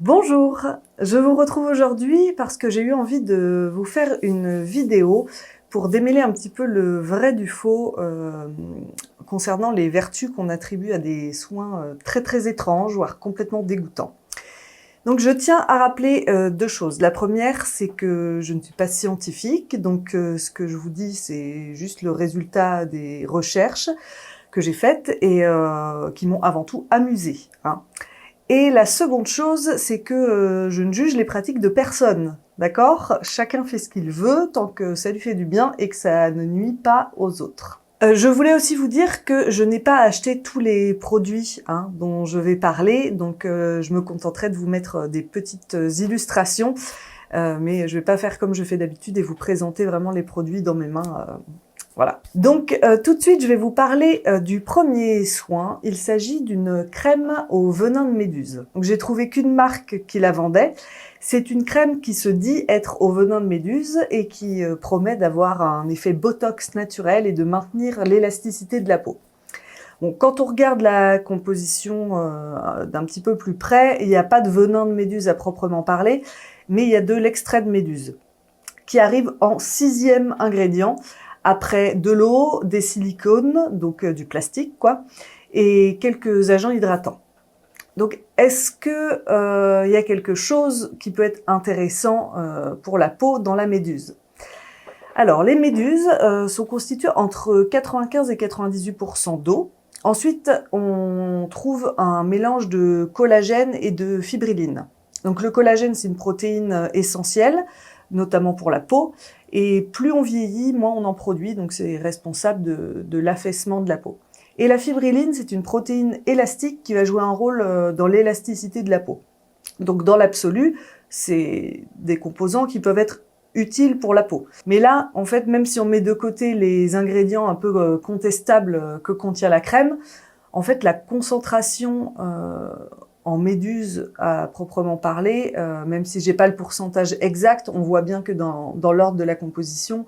Bonjour, je vous retrouve aujourd'hui parce que j'ai eu envie de vous faire une vidéo pour démêler un petit peu le vrai du faux concernant les vertus qu'on attribue à des soins très étranges, voire complètement dégoûtants. Donc je tiens à rappeler deux choses. La première, c'est que je ne suis pas scientifique, donc ce que je vous dis, c'est juste le résultat des recherches que j'ai faites et qui m'ont avant tout amusée, hein. Et la seconde chose, c'est que je ne juge les pratiques de personne, d'accord? Chacun fait ce qu'il veut, tant que ça lui fait du bien et que ça ne nuit pas aux autres. Je voulais aussi vous dire que je n'ai pas acheté tous les produits dont je vais parler, donc je me contenterai de vous mettre des petites illustrations, mais je vais pas faire comme je fais d'habitude et vous présenter vraiment les produits dans mes mains. Voilà. Donc tout de suite, je vais vous parler du premier soin. Il s'agit d'une crème au venin de méduse. Donc j'ai trouvé qu'une marque qui la vendait. C'est une crème qui se dit être au venin de méduse et qui promet d'avoir un effet botox naturel et de maintenir l'élasticité de la peau. Bon, quand on regarde la composition d'un petit peu plus près, il n'y a pas de venin de méduse à proprement parler, mais il y a de l'extrait de méduse qui arrive en 6e ingrédient, après de l'eau, des silicones, donc du plastique quoi, et quelques agents hydratants. Donc est-ce que il y a quelque chose qui peut être intéressant pour la peau dans la méduse? Alors les méduses sont constituées entre 95 et 98% d'eau. Ensuite, on trouve un mélange de collagène et de fibrilline. Donc le collagène, c'est une protéine essentielle, notamment pour la peau, et plus on vieillit, moins on en produit, donc c'est responsable de l'affaissement de la peau. Et la fibrilline, c'est une protéine élastique qui va jouer un rôle dans l'élasticité de la peau. Donc dans l'absolu, c'est des composants qui peuvent être utiles pour la peau. Mais là, en fait, même si on met de côté les ingrédients un peu contestables que contient la crème, en fait, la concentration en méduse à proprement parler, même si j'ai pas le pourcentage exact, on voit bien que dans l'ordre de la composition,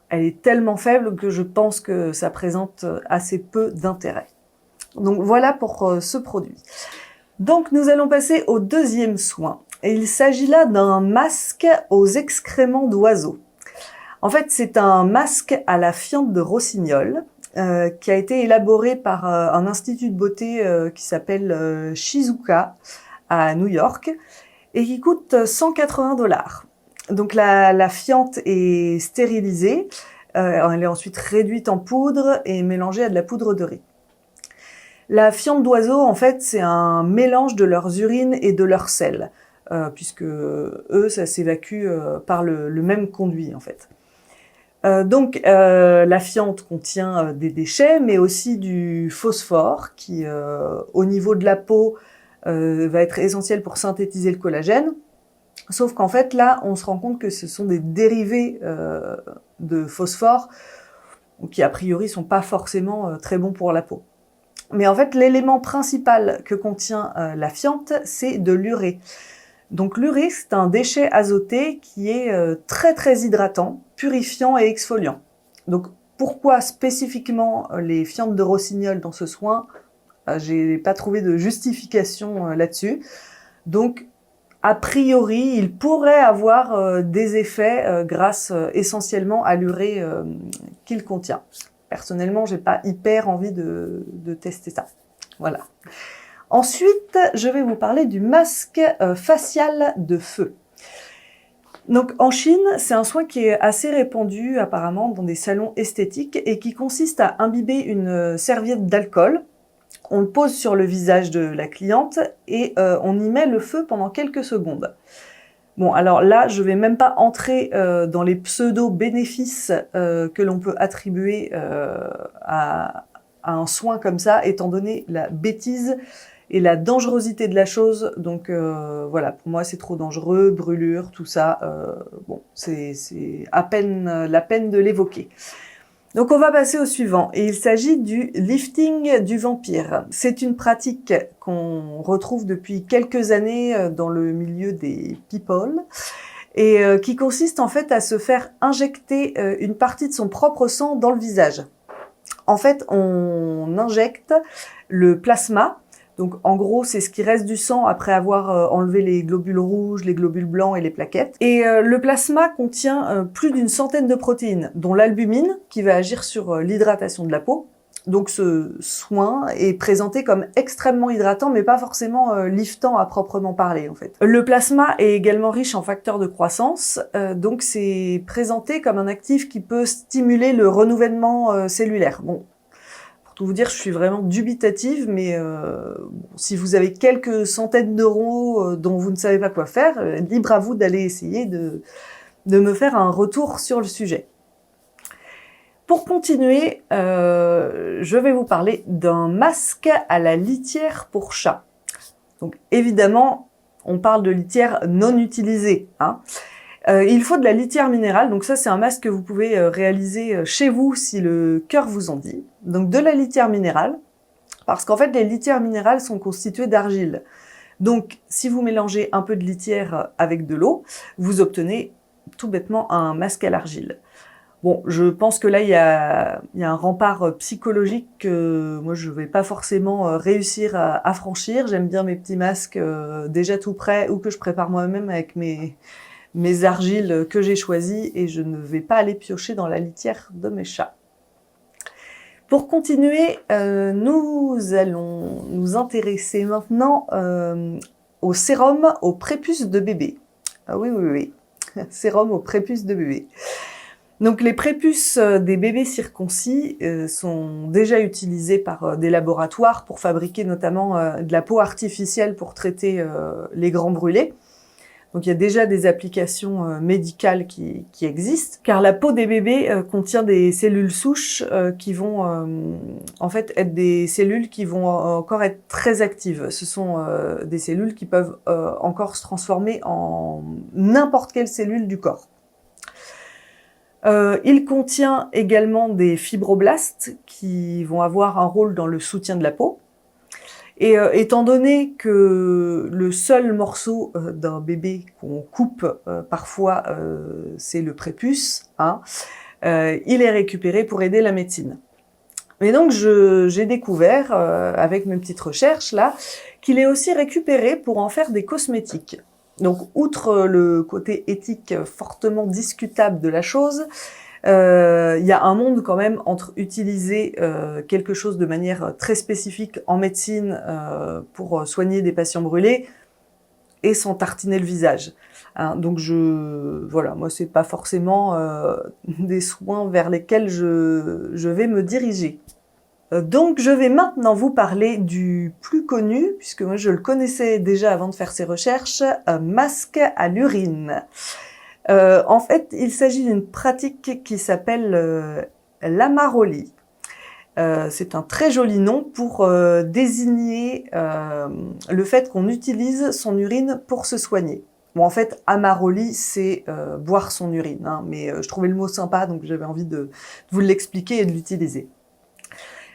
elle est tellement faible que je pense que ça présente assez peu d'intérêt. Donc voilà pour ce produit. Donc nous allons passer au deuxième soin. Et il s'agit là d'un masque aux excréments d'oiseaux. En fait, c'est un masque à la fiente de rossignol qui a été élaboré par un institut de beauté qui s'appelle Shizuka à New York et qui coûte 180 $. Donc la fiente est stérilisée, elle est ensuite réduite en poudre et mélangée à de la poudre de riz. La fiente d'oiseau, en fait, c'est un mélange de leurs urines et de leur sel, puisque eux, ça s'évacue par le même conduit, en fait. Donc, la fiente contient des déchets, mais aussi du phosphore, qui, au niveau de la peau, va être essentiel pour synthétiser le collagène. Sauf qu'en fait, là, on se rend compte que ce sont des dérivés de phosphore, qui, a priori, sont pas forcément très bons pour la peau. Mais en fait, l'élément principal que contient la fiente, c'est de l'urée. Donc l'urée, c'est un déchet azoté qui est très hydratant, purifiant et exfoliant. Donc pourquoi spécifiquement les fientes de rossignol dans ce soin? J'ai pas trouvé de justification là-dessus. Donc a priori, il pourrait avoir des effets grâce essentiellement à l'urée qu'il contient. Personnellement, j'ai pas hyper envie de tester ça. Voilà. Ensuite, je vais vous parler du masque facial de feu. Donc en Chine, c'est un soin qui est assez répandu apparemment dans des salons esthétiques et qui consiste à imbiber une serviette d'alcool. On le pose sur le visage de la cliente et on y met le feu pendant quelques secondes. Bon, alors là, je vais même pas entrer dans les pseudo-bénéfices que l'on peut attribuer à un soin comme ça, étant donné la bêtise et la dangerosité de la chose. Donc voilà, pour moi, c'est trop dangereux, brûlure, tout ça. Bon, c'est à peine la peine de l'évoquer. Donc on va passer au suivant, et il s'agit du lifting du vampire. C'est une pratique qu'on retrouve depuis quelques années dans le milieu des people, et qui consiste en fait à se faire injecter une partie de son propre sang dans le visage. En fait, on injecte le plasma Donc en gros, c'est ce qui reste du sang après avoir enlevé les globules rouges, les globules blancs et les plaquettes. Et le plasma contient plus d'une centaine de protéines, dont l'albumine, qui va agir sur l'hydratation de la peau. Donc ce soin est présenté comme extrêmement hydratant, mais pas forcément liftant à proprement parler en fait. Le plasma est également riche en facteurs de croissance, donc c'est présenté comme un actif qui peut stimuler le renouvellement cellulaire. Bon, pour tout vous dire, je suis vraiment dubitative, mais si vous avez quelques centaines d'euros dont vous ne savez pas quoi faire, libre à vous d'aller essayer de me faire un retour sur le sujet. Pour continuer, je vais vous parler d'un masque à la litière pour chat. Donc évidemment, on parle de litière non utilisée, hein. Il faut de la litière minérale, donc ça c'est un masque que vous pouvez réaliser chez vous si le cœur vous en dit. Donc de la litière minérale, parce qu'en fait les litières minérales sont constituées d'argile. Donc si vous mélangez un peu de litière avec de l'eau, vous obtenez tout bêtement un masque à l'argile. Bon, je pense que là il y a un rempart psychologique que moi je vais pas forcément réussir à franchir. J'aime bien mes petits masques déjà tout prêts ou que je prépare moi-même avec mes argiles que j'ai choisies et je ne vais pas aller piocher dans la litière de mes chats. Pour continuer, nous allons nous intéresser maintenant au sérum au prépuce de bébé. Ah oui, sérum au prépuce de bébé. Donc les prépuces des bébés circoncis sont déjà utilisés par des laboratoires pour fabriquer notamment de la peau artificielle pour traiter les grands brûlés. Donc il y a déjà des applications médicales qui existent, car la peau des bébés contient des cellules souches qui vont en fait être des cellules qui vont encore être très actives. Ce sont des cellules qui peuvent encore se transformer en n'importe quelle cellule du corps. Il contient également des fibroblastes qui vont avoir un rôle dans le soutien de la peau. Et étant donné que le seul morceau d'un bébé qu'on coupe parfois, c'est le prépuce, hein, il est récupéré pour aider la médecine. Et donc j'ai découvert, avec mes petites recherches là, qu'il est aussi récupéré pour en faire des cosmétiques. Donc outre le côté éthique fortement discutable de la chose, il y a un monde quand même entre utiliser quelque chose de manière très spécifique en médecine pour soigner des patients brûlés et s'en tartiner le visage. Hein, donc voilà, moi c'est pas forcément des soins vers lesquels je vais me diriger. Donc je vais maintenant vous parler du plus connu, puisque moi je le connaissais déjà avant de faire ces recherches, masque à l'urine. En fait, il s'agit d'une pratique qui s'appelle l'amaroli. C'est un très joli nom pour désigner le fait qu'on utilise son urine pour se soigner. Bon, en fait, amaroli, c'est boire son urine, hein, mais je trouvais le mot sympa, donc j'avais envie de vous l'expliquer et de l'utiliser.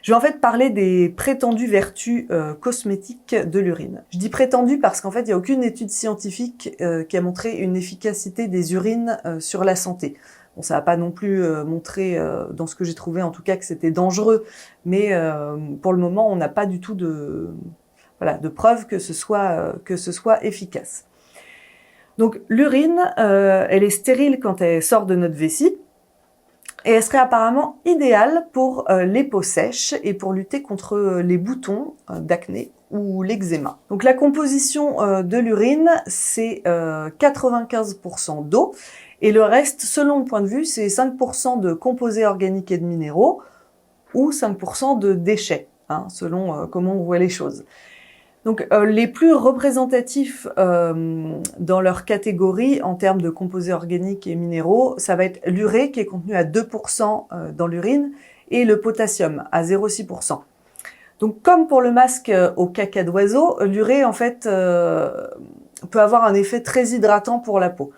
Je vais en fait parler des prétendues vertus cosmétiques de l'urine. Je dis prétendues parce qu'en fait, il n'y a aucune étude scientifique qui a montré une efficacité des urines sur la santé. Bon, ça n'a pas non plus montré, dans ce que j'ai trouvé en tout cas, que c'était dangereux, mais pour le moment, on n'a pas du tout de preuve que ce soit efficace. Donc l'urine, elle est stérile quand elle sort de notre vessie, et elle serait apparemment idéale pour les peaux sèches et pour lutter contre les boutons d'acné ou l'eczéma. Donc la composition de l'urine, c'est 95% d'eau, et le reste, selon le point de vue, c'est 5% de composés organiques et de minéraux, ou 5% de déchets, hein, selon comment on voit les choses. Donc les plus représentatifs dans leur catégorie en termes de composés organiques et minéraux, ça va être l'urée qui est contenu à 2% dans l'urine et le potassium à 0,6%. Donc comme pour le masque au caca d'oiseau, l'urée en fait peut avoir un effet très hydratant pour la peau.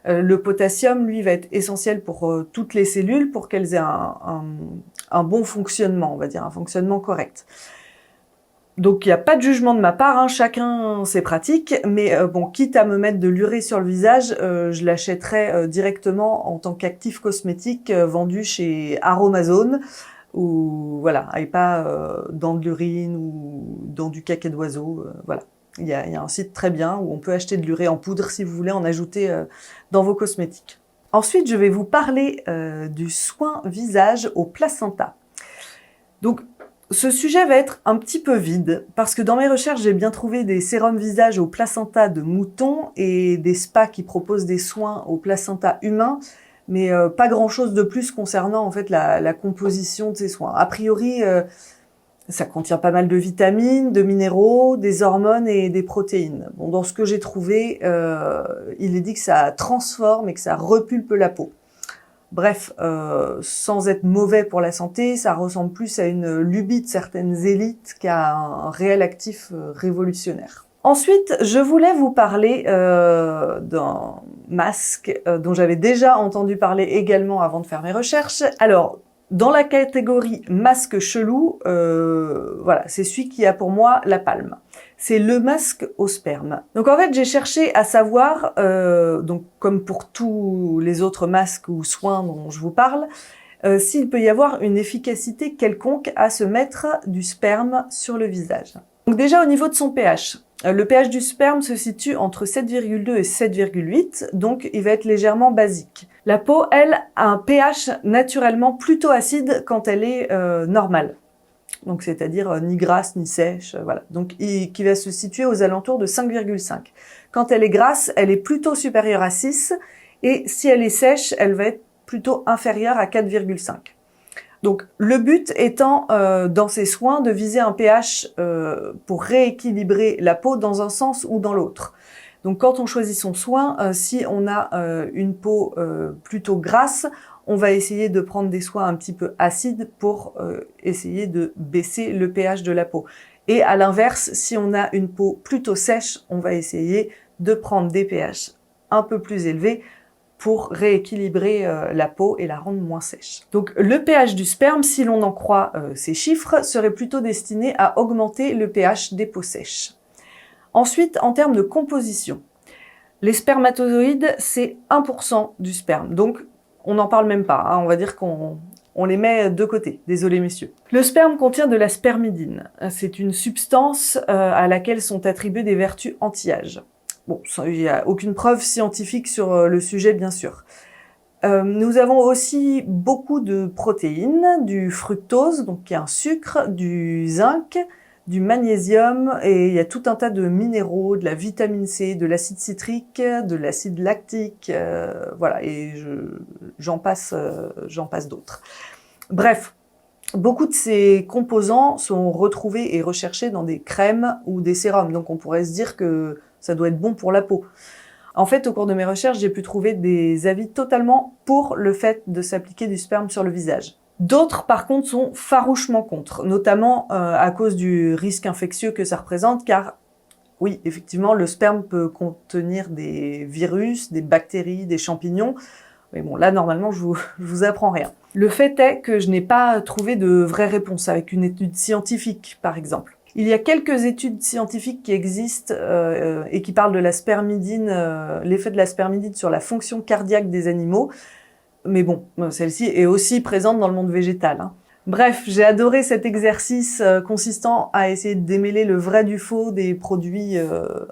Le potassium, lui, va être essentiel pour toutes les cellules pour qu'elles aient un bon fonctionnement, on va dire, un fonctionnement correct. Donc il n'y a pas de jugement de ma part, hein, chacun ses pratiques, mais bon, quitte à me mettre de l'urée sur le visage, je l'achèterais directement en tant qu'actif cosmétique vendu chez Aromazone ou voilà, et pas dans de l'urine ou dans du caca d'oiseau, voilà. Il y a un site très bien où on peut acheter de l'urée en poudre si vous voulez en ajouter dans vos cosmétiques. Ensuite, je vais vous parler du soin visage au placenta. Donc, ce sujet va être un petit peu vide, parce que dans mes recherches, j'ai bien trouvé des sérums visage au placenta de mouton et des spas qui proposent des soins au placenta humain, mais pas grand-chose de plus concernant en fait la composition de ces soins. A priori, ça contient pas mal de vitamines, de minéraux, des hormones et des protéines. Bon, dans ce que j'ai trouvé, il est dit que ça transforme et que ça repulpe la peau. Bref, sans être mauvais pour la santé, ça ressemble plus à une lubie de certaines élites qu'à un réel actif révolutionnaire. Ensuite, je voulais vous parler d'un masque dont j'avais déjà entendu parler également avant de faire mes recherches. Alors, dans la catégorie masque chelou, voilà, c'est celui qui a pour moi la palme. C'est le masque au sperme. Donc en fait, j'ai cherché à savoir, donc comme pour tous les autres masques ou soins dont je vous parle, s'il peut y avoir une efficacité quelconque à se mettre du sperme sur le visage. Donc déjà au niveau de son pH, le pH du sperme se situe entre 7,2 et 7,8, donc il va être légèrement basique. La peau, elle, a un pH naturellement plutôt acide quand elle est normale. Donc c'est-à-dire ni grasse ni sèche, voilà. Donc qui va se situer aux alentours de 5,5. Quand elle est grasse, elle est plutôt supérieure à 6, et si elle est sèche, elle va être plutôt inférieure à 4,5. Donc le but étant dans ces soins de viser un pH pour rééquilibrer la peau dans un sens ou dans l'autre. Donc quand on choisit son soin, si on a une peau plutôt grasse, on va essayer de prendre des soins un petit peu acides pour essayer de baisser le pH de la peau. Et à l'inverse, si on a une peau plutôt sèche, on va essayer de prendre des pH un peu plus élevés pour rééquilibrer la peau et la rendre moins sèche. Donc le pH du sperme, si l'on en croit ces chiffres, serait plutôt destiné à augmenter le pH des peaux sèches. Ensuite, en termes de composition, les spermatozoïdes, c'est 1% du sperme. Donc on n'en parle même pas, hein. On va dire qu'on les met de côté. Désolé messieurs. Le sperme contient de la spermidine. C'est une substance à laquelle sont attribuées des vertus anti-âge. Bon, il n'y a aucune preuve scientifique sur le sujet, bien sûr. Nous avons aussi beaucoup de protéines, du fructose, donc qui est un sucre, du zinc, du magnésium, et il y a tout un tas de minéraux, de la vitamine C, de l'acide citrique, de l'acide lactique, voilà, et j'en passe d'autres. Bref, beaucoup de ces composants sont retrouvés et recherchés dans des crèmes ou des sérums, donc on pourrait se dire que ça doit être bon pour la peau. En fait, au cours de mes recherches, j'ai pu trouver des avis totalement pour le fait de s'appliquer du sperme sur le visage. D'autres, par contre, sont farouchement contre, notamment à cause du risque infectieux que ça représente, car oui, effectivement, le sperme peut contenir des virus, des bactéries, des champignons, mais bon, là, normalement, je vous apprends rien. Le fait est que je n'ai pas trouvé de vraie réponse avec une étude scientifique, par exemple. Il y a quelques études scientifiques qui existent et qui parlent de la spermidine, l'effet de la spermidine sur la fonction cardiaque des animaux. Mais bon, celle-ci est aussi présente dans le monde végétal, hein. Bref, j'ai adoré cet exercice consistant à essayer de démêler le vrai du faux des produits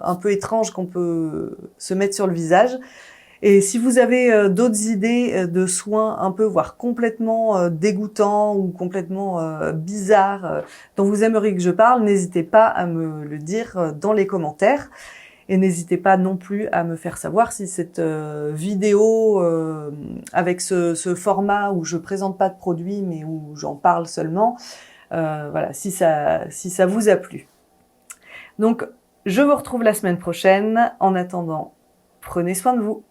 un peu étranges qu'on peut se mettre sur le visage. Et si vous avez d'autres idées de soins un peu, voire complètement dégoûtants ou complètement bizarres dont vous aimeriez que je parle, n'hésitez pas à me le dire dans les commentaires. Et n'hésitez pas non plus à me faire savoir si cette vidéo avec ce format où je présente pas de produits mais où j'en parle seulement, voilà, si ça vous a plu. Donc, je vous retrouve la semaine prochaine. En attendant, prenez soin de vous.